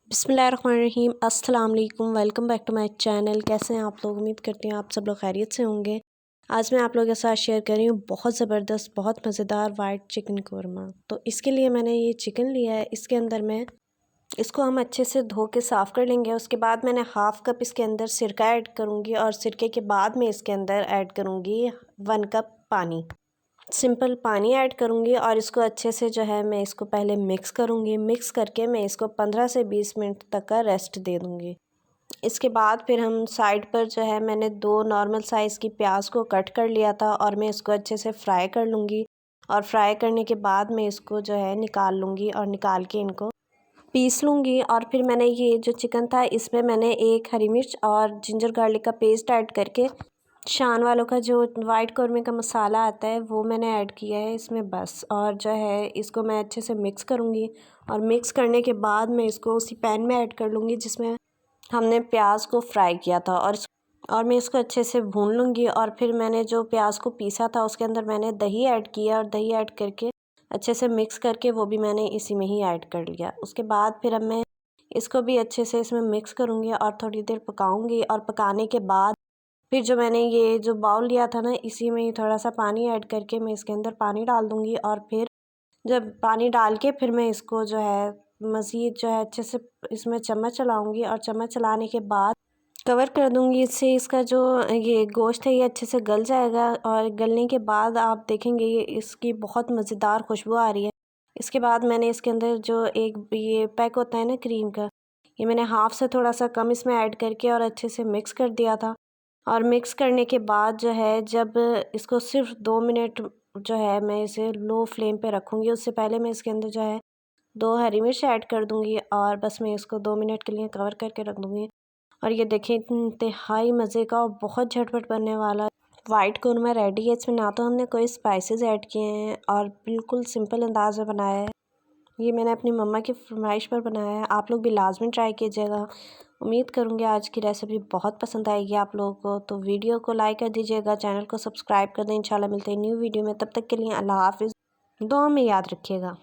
बिस्मिल्लाहिर्रहमानिर्रहीम अस्सलाम वालेकुम। Welcome back to my channel. कैसे हैं आप लोग? उम्मीद करती हूँ आप सब लोग खैरियत से होंगे। आज मैं आप लोगों के साथ शेयर कर रही हूँ बहुत ज़बरदस्त बहुत मज़ेदार वाइट चिकन कौरमा। तो इसके लिए मैंने ये चिकन लिया है। इसके अंदर मैं इसको हम अच्छे से धो के साफ़ कर लेंगे। उसके बाद मैंने हाफ़ कप इसके अंदर सिरका ऐड करूँगी और सिरके के बाद मैं इसके अंदर ऐड करूँगी 1 कप पानी। सिंपल पानी ऐड करूँगी और इसको अच्छे से जो है मैं इसको पहले मिक्स करूँगी। मिक्स करके मैं इसको 15 से 20 मिनट तक का रेस्ट दे दूँगी। इसके बाद फिर हम साइड पर जो है मैंने 2 नॉर्मल साइज़ की प्याज को कट कर लिया था और मैं इसको अच्छे से फ्राई कर लूँगी। और फ्राई करने के बाद मैं इसको जो है निकाल लूँगी और निकाल के इनको पीस लूँगी। और फिर मैंने ये जो चिकन था इसमें मैंने 1 हरी मिर्च और जिंजर गार्लिक का पेस्ट ऐड करके शान वालों का जो वाइट कौरमे का मसाला आता है वो मैंने ऐड किया है इसमें बस। और जो है इसको मैं अच्छे से मिक्स करूँगी और मिक्स करने के बाद मैं इसको उसी पैन में ऐड कर लूँगी जिसमें हमने प्याज को फ्राई किया था। और मैं इसको अच्छे से भून लूँगी। और फिर मैंने जो प्याज को पीसा था उसके अंदर मैंने दही ऐड किया और दही ऐड करके अच्छे से मिक्स करके वो भी मैंने इसी में ही ऐड कर लिया। उसके बाद फिर अब मैं इसको भी अच्छे से इसमें मिक्स करूँगी और थोड़ी देर पकाऊँगी। और पकाने के बाद फिर जो मैंने ये जो बाउल लिया था ना इसी में ही थोड़ा सा पानी ऐड करके मैं इसके अंदर पानी डाल दूँगी। और फिर जब पानी डाल के फिर मैं इसको जो है मज़ीद जो है अच्छे से इसमें चम्मच चलाऊँगी और चम्मच चलाने के बाद कवर कर दूँगी। इससे इसका जो ये गोश्त है ये अच्छे से गल जाएगा और गलने के बाद आप देखेंगे ये इसकी बहुत मज़ेदार खुशबू आ रही है। इसके बाद मैंने इसके अंदर जो एक ये पैक होता है ना क्रीम का, ये मैंने हाफ़ से थोड़ा सा कम इसमें ऐड करके और अच्छे से मिक्स कर दिया था। और मिक्स करने के बाद जो है जब इसको सिर्फ 2 मिनट जो है मैं इसे लो फ्लेम पे रखूँगी। उससे पहले मैं इसके अंदर जो है 2 हरी मिर्च ऐड कर दूँगी और बस मैं इसको 2 मिनट के लिए कवर करके रख दूँगी। और ये देखें इंतहाई मज़े का और बहुत झटपट बनने वाला वाइट कौरमा रेडी है। इसमें ना तो हमने कोई स्पाइसेस ऐड किए हैं और बिल्कुल सिंपल अंदाज में बनाया है। ये मैंने अपनी मम्मा की फरमाइश पर बनाया है। आप लोग भी लाजमी ट्राई कीजिएगा। उम्मीद करूँगी आज की रेसिपी बहुत पसंद आएगी आप लोगों को। तो वीडियो को लाइक कर दीजिएगा, चैनल को सब्सक्राइब कर दें। इंशाल्लाह मिलते हैं न्यू वीडियो में। तब तक के लिए अल्लाह हाफ़िज़। दुआ में याद रखिएगा।